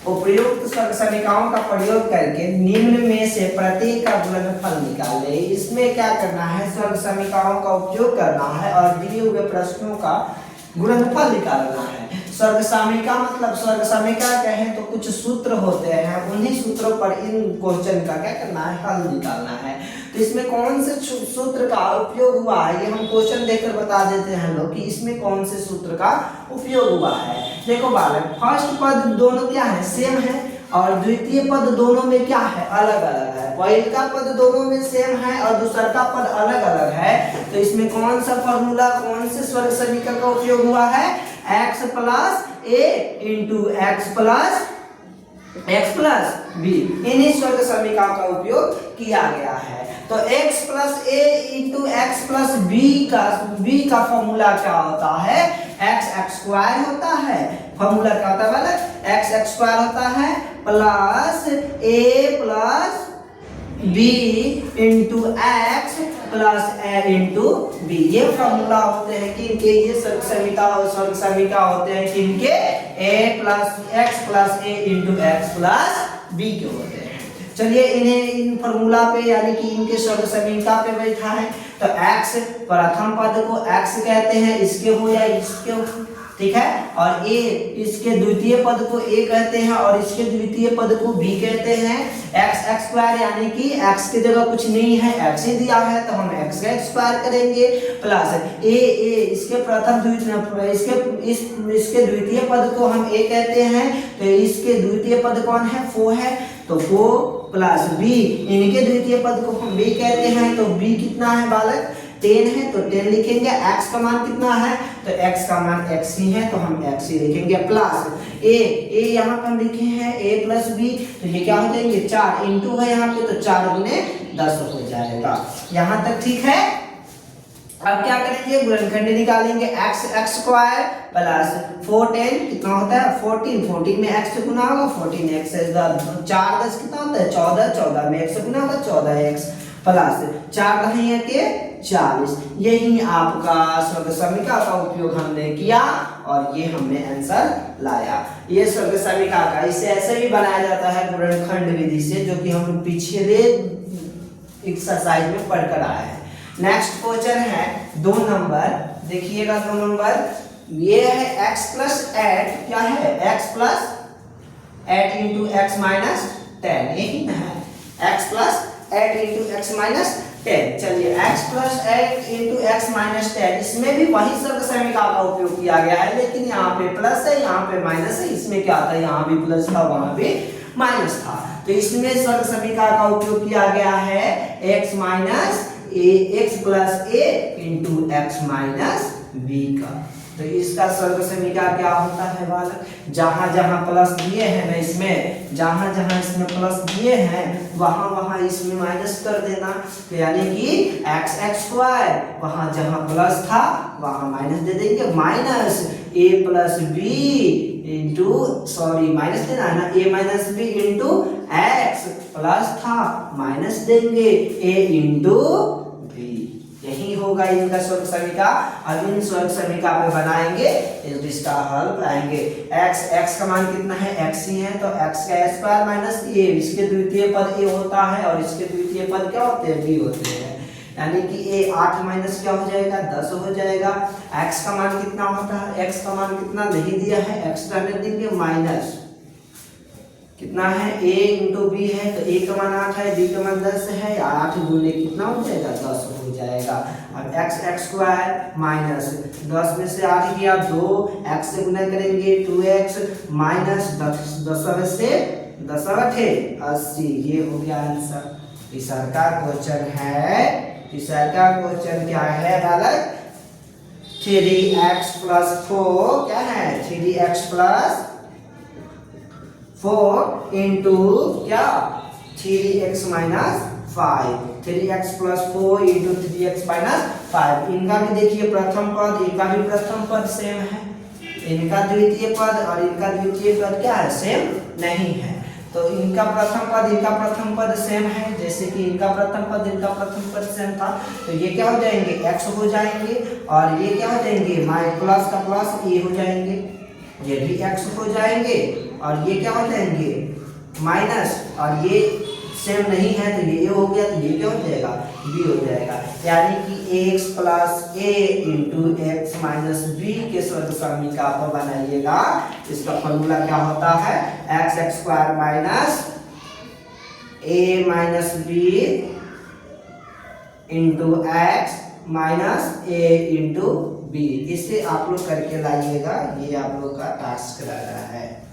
उपयुक्त स्वर्ग समीकरणों का प्रयोग करके निम्न में से प्रत्येक का गुणनफल निकालें। इसमें क्या करना है, स्वर्ग समीकरणों का उपयोग करना है और दिए हुए प्रश्नों का गुणनफल निकालना है। स्वर्ग समीकरण मतलब स्वर्ग समीकरण कहें तो कुछ सूत्र होते हैं, उन्हीं सूत्रों पर इन क्वेश्चन का क्या करना है, हल निकालना है। तो इसमें कौन से सूत्र का उपयोग हुआ है ये हम क्वेश्चन देकर बता देते हैं लोग कि इसमें कौन से सूत्र का उपयोग हुआ है। देखो बालक, फर्स्ट पद दोनों क्या है, सेम है और द्वितीय पद दोनों में क्या है, अलग अलग है। पहले का पद दोनों में सेम है और दूसरा का पद अलग अलग है। तो इसमें कौन सा फॉर्मूला, कौन से स्वर्ग समीकरण का उपयोग हुआ है, x plus a into x plus b, इन्हीं स्वर्ग समीकरण का उपयोग किया गया है। तो x plus a into x plus b का फॉर्मूला क्या होता है, x स्क्वायर होता है। फॉर्मूला क्या होता है वाला, x स्क्वायर होता है plus a plus b into x plus a into b. ये फॉर्मूला होते हैं कि इनके, ये स्वर्ग समीकरण होते हैं कि इनके a plus x plus a into x plus b के होते हैं। चलिए इन्हें इन फॉर्मूला पे यानी कि इनके स्वर्ग समीकरण पे बैठा है। तो x प्रथम पद को x कहते हैं, इसके हो या इसके हो, ठीक है। और a इसके द्वितीय पद को a कहते हैं और इसके द्वितीय पद को b कहते हैं। x स्क्वायर यानी कि x की जगह कुछ नहीं है, x ही दिया है तो हम x का स्क्वायर करेंगे प्लस a इसके प्रथम इसके द्वितीय पद को हम a कहते हैं, तो इसके द्वितीय पद कौन है, 4 है, तो 4 प्लस b, इनके द्वितीय पद को हम b कहते हैं, तो b कितना है बालक, 10 है, तो 10 लिखेंगे। x का मान कितना है, तो x का मान x ही है, तो हम x ही लिखेंगे प्लस a यहाँ पर हम लिखे हैं a प्लस b, तो ये क्या हो जाएंगे 4 इंटू है यहाँ पे, तो 4 गुने 10 हो जाएगा। यहाँ तक ठीक है। अब क्या करेंगे, गुणनखंड निकालेंगे। x स्क्वायर प्लस 410 कितना होता है 14 में x से गुना होगा, 14x 4 10 कितना होता है 14 में x से गुना होगा 14x प्लस 4 रही के 40। यही आपका स्वर्ग समीकरण का उपयोग हमने किया और ये हमने आंसर लाया। ये स्वर्ग समीकरण का, इसे ऐसे भी बनाया जाता है गुणनखंड विधि से, जो कि हम पिछले एक्सरसाइज में पढ़कर आए हैं। नेक्स्ट क्वेश्चन है 2 नंबर, देखिएगा 2 नंबर, ये है x प्लस 8, क्या है x plus 8 into x minus 10, यही ना है x plus 8 into x minus 10। चलिए x plus 8 into x minus 10, इसमें भी वही स्वर्ग समीकरण का उपयोग किया गया है, लेकिन यहाँ पे प्लस है यहाँ पे माइनस है। इसमें क्या था, यहाँ भी प्लस था वहां पे माइनस था, तो इसमें स्वर्ग समीकरण का उपयोग किया गया है x minus x plus a into x minus b का। तो इसका स्वर्ग समीकरण क्या होता है बालक, जहां जहां प्लस दिए हैं ना, इसमें जहां जहां इसमें प्लस दिए हैं वहां वहां इसमें माइनस कर देना। तो यानी कि x स्क्वायर, वहां जहां प्लस था वहां माइनस दे देंगे, minus a plus b into, sorry minus देना है ना, a minus b into x plus था, माइनस देंगे a इंटू b। यही होगा इनका स्वर्ग समीकरण। अब इन स्वर्ग समीकरण पे बनाएंगे, इसका हल पाएंगे। x का मान कितना है, x ही है, तो x का स्क्वायर माइनस a, इसके द्वितीय पद a होता है और इसके द्वितीय पद क्या होते हैं, b होते हैं। यानी कि a 8 माइनस क्या हो जाएगा 10 हो जाएगा। x का मान कितना होता है, x का मान कितना नहीं दिया है, x रहने देंगे माइनस कितना है a इंटू b है, तो a का मान 8 है, b का मान 10 है, 8 गुने कितना हो जाएगा 10 हो जाएगा। अब x स्क्वायर माइनस 10 में से 8 किया 2, x से गुना करेंगे 2x माइनस 10 से 10 8 80, ये हो गया आंसर। तीसरा क्वेश्चन है, तीसरा क्वेश्चन क्या है बालक, 3x प्लस 4 क्या है, 3x प्लस 4 इंटू क्या 3x minus 5, 3x plus 4 into 3x minus 5। इनका भी देखिए प्रथम पद, इनका भी प्रथम पद सेम है, इनका द्वितीय पद और इनका द्वितीय पद क्या है, सेम नहीं है। तो इनका प्रथम पद सेम है, जैसे कि इनका प्रथम पद सेम था, तो ये क्या हो जाएंगे x हो जाएंगे और ये क्या हो जाएंगे, प्लस का प्लस a हो जाएंगे, ये भी x हो जाएंगे और ये क्या हो जाएंगे माइनस, और ये सेम नहीं है तो ये हो गया, तो ये क्या हो जाएगा b हो जाएगा। यानी कि x प्लस ए इंटू एक्स माइनस बी के स्वर्ग समीकरण आप बनाइएगा। इसका फॉर्मूला क्या होता है x x square minus a minus b into x minus a into b. इसे आप लोग करके लाइएगा, ये आप लोग का टास्क रह रहा है।